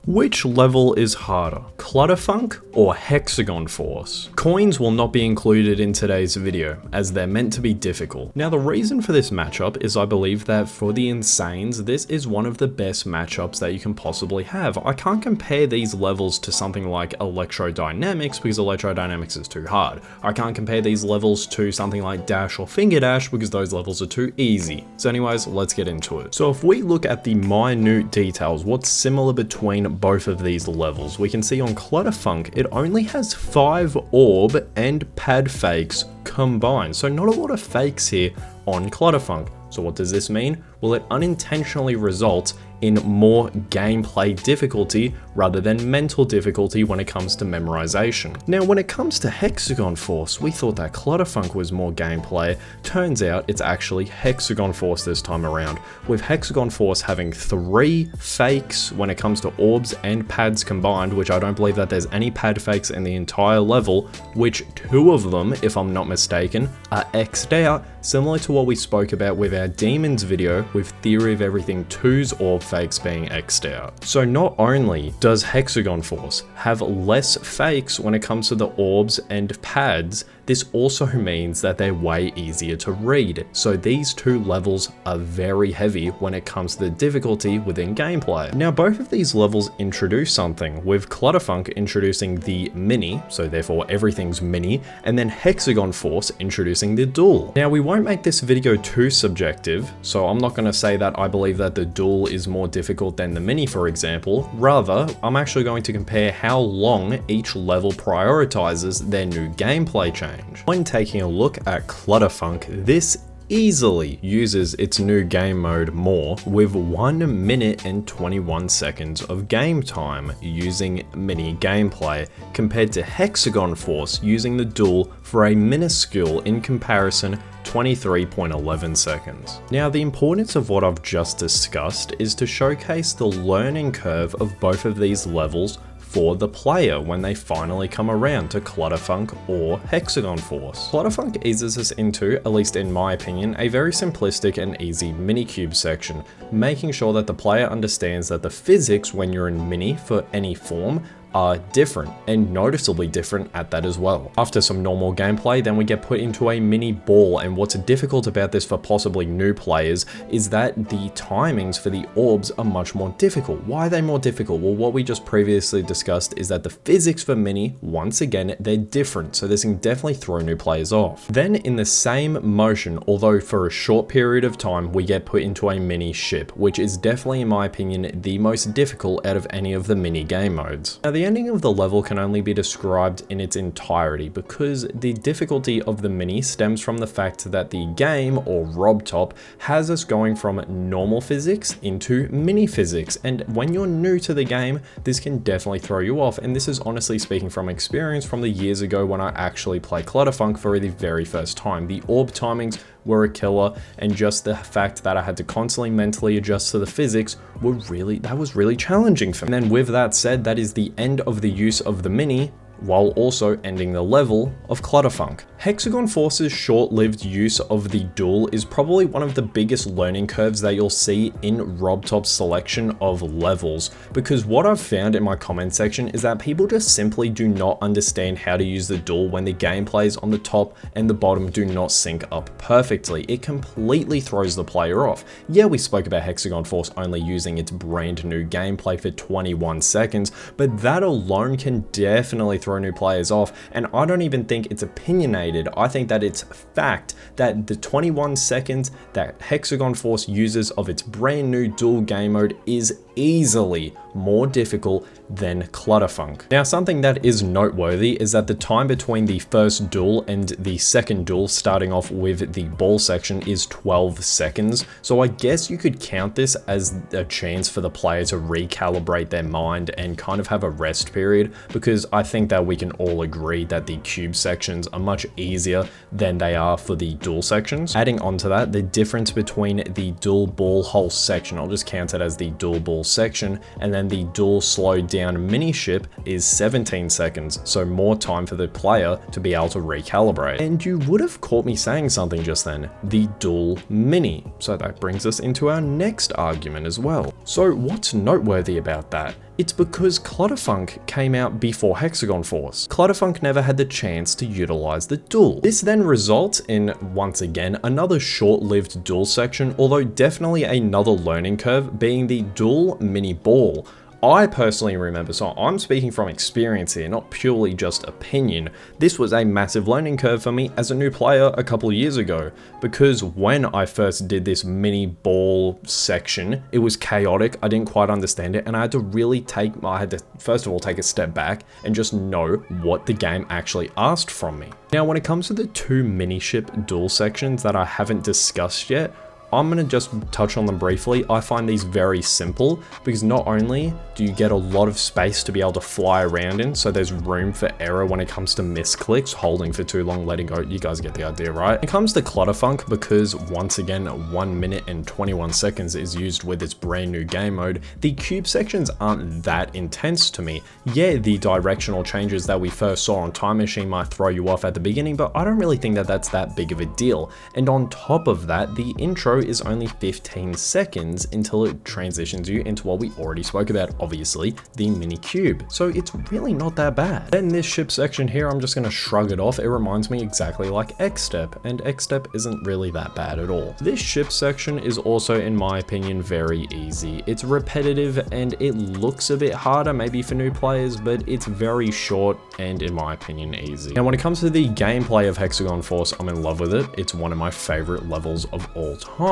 Which level is harder, Clutterfunk or Hexagon Force? Coins will not be included in today's video, as they're meant to be difficult. Now the reason for this matchup is I believe that for the Insanes, this is one of the best matchups that you can possibly have. I can't compare these levels to something like Electrodynamics because Electrodynamics is too hard. I can't compare these levels to something like Dash or Finger Dash because those levels are too easy. So anyways, let's get into it. So if we look at the minute details, what's similar between both of these levels, we can see on Clutterfunk, it only has 5 orb and pad fakes combined. So not a lot of fakes here on Clutterfunk. So what does this mean? Well, it unintentionally results in more gameplay difficulty rather than mental difficulty when it comes to memorization. Now, when it comes to Hexagon Force, we thought that Clutterfunk was more gameplay. Turns out it's actually Hexagon Force this time around, with Hexagon Force having 3 fakes when it comes to orbs and pads combined, which I don't believe that there's any pad fakes in the entire level, which 2 of them, if I'm not mistaken, are X'd out, similar to what we spoke about with our Demons video, with Theory of Everything 2's orb fakes being X'd out. So not only does Hexagon Force have less fakes when it comes to the orbs and pads, this also means that they're way easier to read. So these 2 levels are very heavy when it comes to the difficulty within gameplay. Now both of these levels introduce something, with Clutterfunk introducing the mini, so therefore everything's mini, and then Hexagon Force introducing the dual. Now we won't make this video too subjective, so I'm not going to say that I believe that the dual is more difficult than the mini, for example. Rather, I'm actually going to compare how long each level prioritizes their new gameplay change. When taking a look at Clutterfunk, this easily uses its new game mode more, with 1 minute and 21 seconds of game time using mini gameplay, compared to Hexagon Force using the dual for a minuscule, in comparison, 23.11 seconds. Now the importance of what I've just discussed is to showcase the learning curve of both of these levels for the player when they finally come around to Clutterfunk or Hexagon Force. Clutterfunk eases us into, at least in my opinion, a very simplistic and easy mini-cube section, making sure that the player understands that the physics when you're in mini for any form are different, and noticeably different at that as well. After some normal gameplay, then we get put into a mini ball, and what's difficult about this for possibly new players is that the timings for the orbs are much more difficult. Why are they more difficult? Well, what we just previously discussed is that the physics for mini, once again, they're different, so this can definitely throw new players off. Then in the same motion, although for a short period of time, we get put into a mini ship, which is definitely, in my opinion, the most difficult out of any of the mini game modes. Now, the ending of the level can only be described in its entirety because the difficulty of the mini stems from the fact that the game, or RobTop, has us going from normal physics into mini physics, and when you're new to the game, this can definitely throw you off, and this is honestly speaking from experience from the years ago when I actually played Clutterfunk for the very first time. The orb timings were a killer, and just the fact that I had to constantly mentally adjust to the physics was really challenging for me. And then with that said, that is the end of the use of the mini, while also ending the level of Clutterfunk. Hexagon Force's short-lived use of the dual is probably one of the biggest learning curves that you'll see in RobTop's selection of levels, because what I've found in my comment section is that people just simply do not understand how to use the dual when the gameplays on the top and the bottom do not sync up perfectly. It completely throws the player off. Yeah, we spoke about Hexagon Force only using its brand new gameplay for 21 seconds, but that alone can definitely throw new players off, and I don't even think it's opinionated. I think that it's fact that the 21 seconds that Hexagon Force uses of its brand new dual game mode is easily more difficult than Clutterfunk. Now, something that is noteworthy is that the time between the first duel and the second duel, starting off with the ball section, is 12 seconds. So I guess you could count this as a chance for the player to recalibrate their mind and kind of have a rest period, because I think that we can all agree that the cube sections are much easier than they are for the dual sections. Adding on to that, the difference between the dual ball hole section, I'll just count it as the dual ball section, and then the dual slowed down mini ship is 17 seconds, so more time for the player to be able to recalibrate. And you would have caught me saying something just then, the dual mini. So that brings us into our next argument as well. So what's noteworthy about that? It's because Clutterfunk came out before Hexagon Force. Clutterfunk never had the chance to utilize the duel. This then results in, once again, another short-lived duel section, although definitely another learning curve, being the duel mini ball. I personally remember, so I'm speaking from experience here, not purely just opinion, this was a massive learning curve for me as a new player a couple of years ago, because when I first did this mini ball section, it was chaotic, I didn't quite understand it, and I had to first of all take a step back and just know what the game actually asked from me. Now, when it comes to the two mini ship duel sections that I haven't discussed yet, I'm going to just touch on them briefly. I find these very simple because not only do you get a lot of space to be able to fly around in, so there's room for error when it comes to misclicks, holding for too long, letting go, you guys get the idea, right? When it comes to Clutterfunk, because once again 1 minute and 21 seconds is used with its brand new game mode, the cube sections aren't that intense to me. Yeah, the directional changes that we first saw on Time Machine might throw you off at the beginning, but I don't really think that that's that big of a deal. And on top of that, the intro is only 15 seconds until it transitions you into what we already spoke about, obviously, the mini cube. So it's really not that bad. Then this ship section here, I'm just going to shrug it off. It reminds me exactly like X-Step, and X-Step isn't really that bad at all. This ship section is also, in my opinion, very easy. It's repetitive and it looks a bit harder maybe for new players, but it's very short and, in my opinion, easy. Now, when it comes to the gameplay of Hexagon Force, I'm in love with it. It's one of my favorite levels of all time.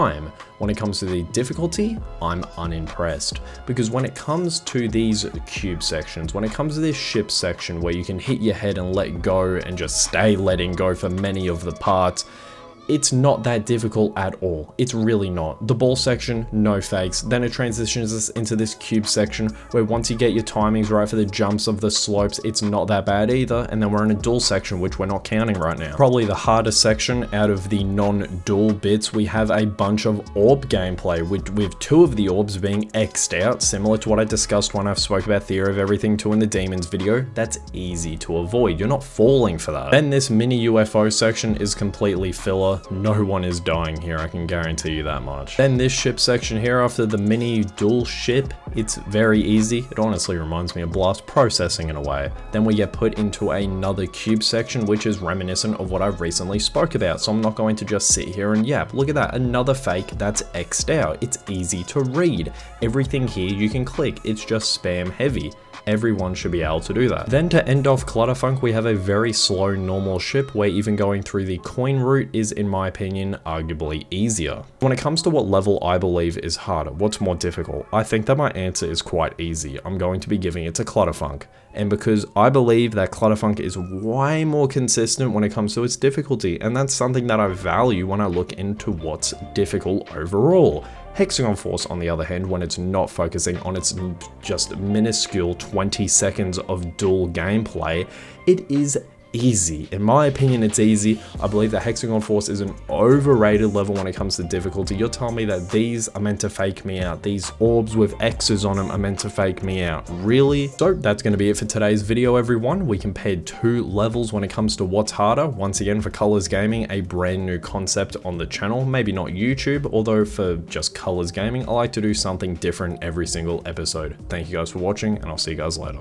When it comes to the difficulty, I'm unimpressed, because when it comes to these cube sections, when it comes to this ship section where you can hit your head and let go and just stay letting go for many of the parts, it's not that difficult at all. It's really not. The ball section, no fakes. Then it transitions us into this cube section where once you get your timings right for the jumps of the slopes, it's not that bad either. And then we're in a duel section, which we're not counting right now. Probably the hardest section out of the non-duel bits, we have a bunch of orb gameplay, with two of the orbs being X'd out, similar to what I discussed when I spoke about Theory of Everything 2 in the Demons video. That's easy to avoid. You're not falling for that. Then this mini UFO section is completely filler. No one is dying here, I can guarantee you that much. Then this ship section here, after the mini dual ship, it's very easy. It honestly reminds me of Blast Processing in a way. Then we get put into another cube section, which is reminiscent of what I've recently spoke about. So I'm not going to just sit here and yap. Look at that, another fake that's X'd out. It's easy to read. Everything here you can click, it's just spam heavy. Everyone should be able to do that. Then to end off Clutterfunk, we have a very slow normal ship where even going through the coin route is, in my opinion, arguably easier. When it comes to what level I believe is harder, what's more difficult, I think that my answer is quite easy. I'm going to be giving it to Clutterfunk. And because I believe that Clutterfunk is way more consistent when it comes to its difficulty, and that's something that I value when I look into what's difficult overall. Hexagon Force, on the other hand, when it's not focusing on its just minuscule 20 seconds of dual gameplay, it is easy. In my opinion, it's easy. I believe that Hexagon Force is an overrated level when it comes to difficulty. You're telling me that these are meant to fake me out. These orbs with X's on them are meant to fake me out. Really? So that's going to be it for today's video, everyone. We compared two levels when it comes to what's harder. Once again, for Colors Gaming, a brand new concept on the channel. Maybe not YouTube, although for just Colors Gaming, I like to do something different every single episode. Thank you guys for watching, and I'll see you guys later.